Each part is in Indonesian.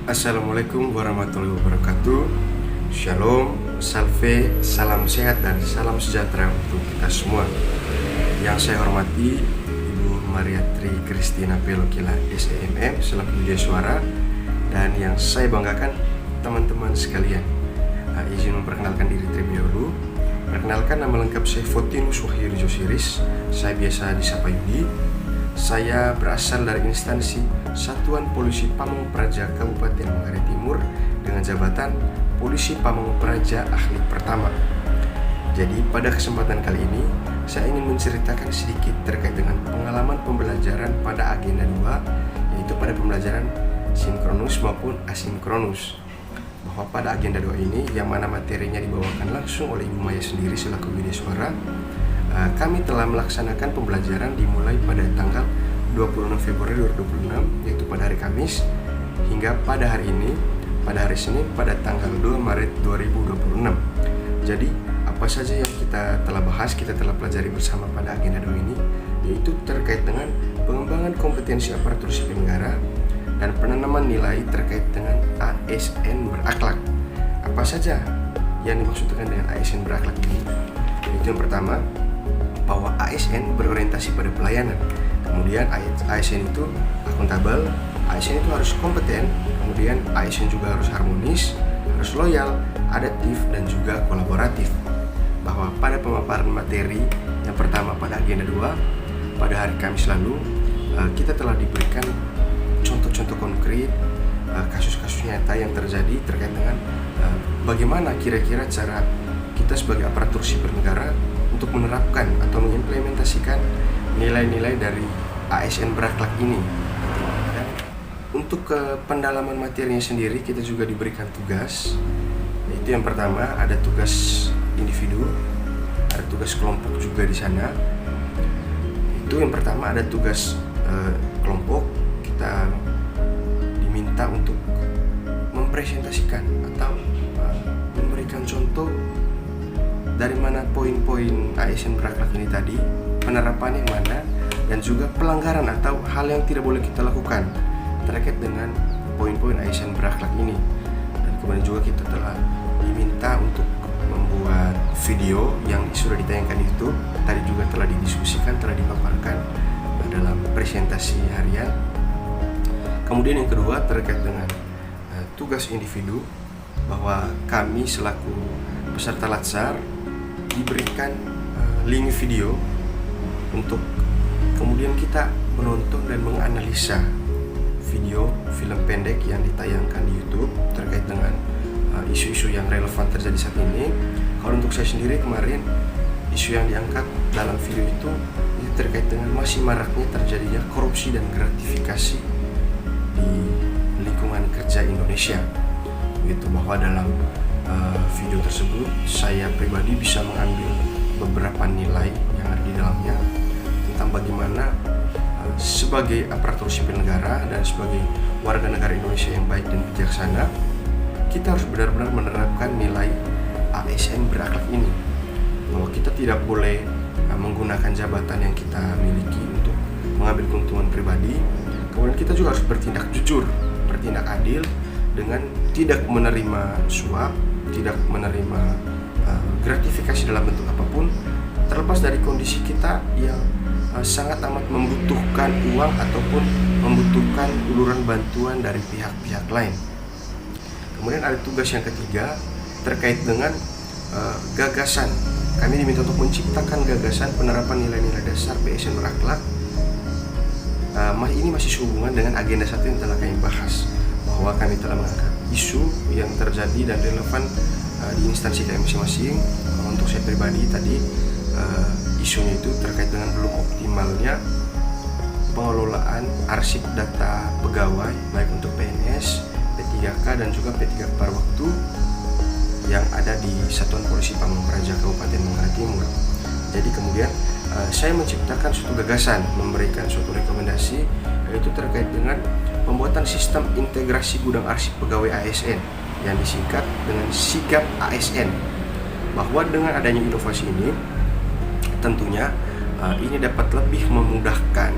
Assalamualaikum warahmatullahi wabarakatuh. Shalom, salve, salam sehat dan salam sejahtera untuk kita semua. Yang saya hormati Ibu Maria Tri Kristina Pelokila SEMM selaku Widya Suara, dan yang saya banggakan teman-teman sekalian. Izin memperkenalkan diri terlebih dahulu. Perkenalkan, nama lengkap saya Fotinus Wahyu Josiris. Saya biasa disapa Yudi. Saya berasal dari instansi Satuan Polisi Pamong Praja Kabupaten Manggarai Timur dengan jabatan Polisi Pamong Praja Ahli Pertama. Jadi pada kesempatan kali ini saya ingin menceritakan sedikit terkait dengan pengalaman pembelajaran pada agenda 2, yaitu pada pembelajaran sinkronus maupun asinkronus. Bahwa pada agenda 2 ini, yang mana materinya dibawakan langsung oleh Ibu Maya sendiri selaku Widya Suara, kami telah melaksanakan pembelajaran dimulai pada tanggal 26 Februari 2026, yaitu pada hari Kamis, hingga pada hari ini, pada hari Senin, pada tanggal 2 Maret 2026. Jadi, apa saja yang kita telah bahas, kita telah pelajari bersama pada agenda 2 ini, yaitu terkait dengan pengembangan kompetensi aparatur sipil negara dan penanaman nilai terkait dengan ASN berakhlak. Apa saja yang dimaksudkan dengan ASN berakhlak ini? Yaitu yang pertama, bahwa ASN berorientasi pada pelayanan. Kemudian ASN itu akuntabel, ASN itu harus kompeten, kemudian ASN juga harus harmonis, harus loyal, adaptif, dan juga kolaboratif. Bahwa pada pemaparan materi yang pertama pada agenda 2, pada hari Kamis lalu, kita telah diberikan contoh-contoh konkret, kasus-kasus nyata yang terjadi terkait dengan bagaimana kira-kira cara kita sebagai aparatur sipil negara untuk menerapkan atau mengimplementasikan nilai-nilai dari ASN berakhlak ini. Dan untuk pendalaman materinya sendiri, kita juga diberikan tugas, yaitu yang pertama ada tugas individu, ada tugas kelompok juga di sana. Itu yang pertama ada tugas kelompok, kita diminta untuk mempresentasikan atau memberikan contoh dari mana poin-poin ASN berakhlak ini tadi, penerapannya mana, dan juga pelanggaran atau hal yang tidak boleh kita lakukan terkait dengan poin-poin ASN berakhlak ini. Dan kemudian juga kita telah diminta untuk membuat video yang sudah ditayangkan di YouTube. Tadi juga telah didiskusikan, telah dipaparkan dalam presentasi harian. Kemudian yang kedua terkait dengan tugas individu, bahwa kami selaku peserta latsar diberikan link video untuk kemudian kita menonton dan menganalisa video film pendek yang ditayangkan di YouTube terkait dengan isu-isu yang relevan terjadi saat ini. Kalau untuk saya sendiri, kemarin isu yang diangkat dalam video itu terkait dengan masih maraknya terjadinya korupsi dan gratifikasi di lingkungan kerja Indonesia. Gitu, bahwa dalam video tersebut saya pribadi bisa mengambil beberapa nilai yang ada di dalamnya tentang bagaimana sebagai aparatur sipil negara dan sebagai warga negara Indonesia yang baik dan bijaksana, kita harus benar-benar menerapkan nilai ASN berakhlak ini. Bahwa kita tidak boleh menggunakan jabatan yang kita miliki untuk mengambil keuntungan pribadi. Kemudian kita juga harus bertindak jujur, bertindak adil, dengan tidak menerima suap, tidak menerima gratifikasi dalam bentuk apapun, terlepas dari kondisi kita yang sangat amat membutuhkan uang ataupun membutuhkan uluran bantuan dari pihak-pihak lain. Kemudian ada tugas yang ketiga terkait dengan gagasan. Kami diminta untuk menciptakan gagasan penerapan nilai-nilai dasar PSN berakhlak. Ini masih sehubungan dengan agenda 1 yang telah kami bahas, bahwa kami telah mengangkat isu yang terjadi dan relevan di instansi kami masing-masing. Untuk saya pribadi tadi, isunya itu terkait dengan belum optimalnya pengelolaan arsip data pegawai baik untuk PNS, P3K dan juga P3K par waktu yang ada di Satuan Polisi Pamong Praja Kabupaten Manggarai Timur. Jadi kemudian saya menciptakan suatu gagasan, memberikan suatu rekomendasi, yaitu terkait dengan pembuatan sistem integrasi gudang arsip pegawai ASN yang disingkat dengan SIGAP ASN. Bahwa dengan adanya inovasi ini, tentunya ini dapat lebih memudahkan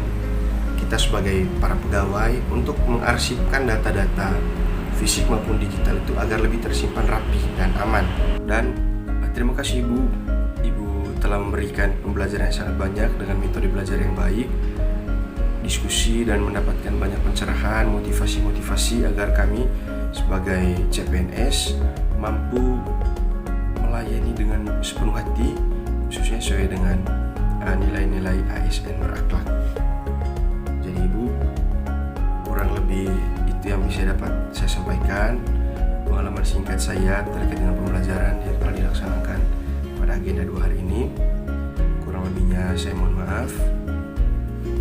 kita sebagai para pegawai untuk mengarsipkan data-data fisik maupun digital itu agar lebih tersimpan rapi dan aman. Dan terima kasih Ibu telah memberikan pembelajaran yang sangat banyak dengan metode belajar yang baik, diskusi dan mendapatkan banyak pencerahan, motivasi agar kami sebagai CPNS mampu melayani dengan sepenuh hati, khususnya sesuai dengan nilai-nilai ASN berakhlak. Jadi Ibu, kurang lebih itu yang bisa dapat saya sampaikan, pengalaman singkat saya terkait dengan pembelajaran yang telah dilaksanakan pada agenda 2 hari ini. Kurang lebihnya saya mohon maaf.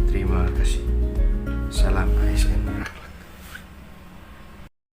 Terima kasih. Salam ASN.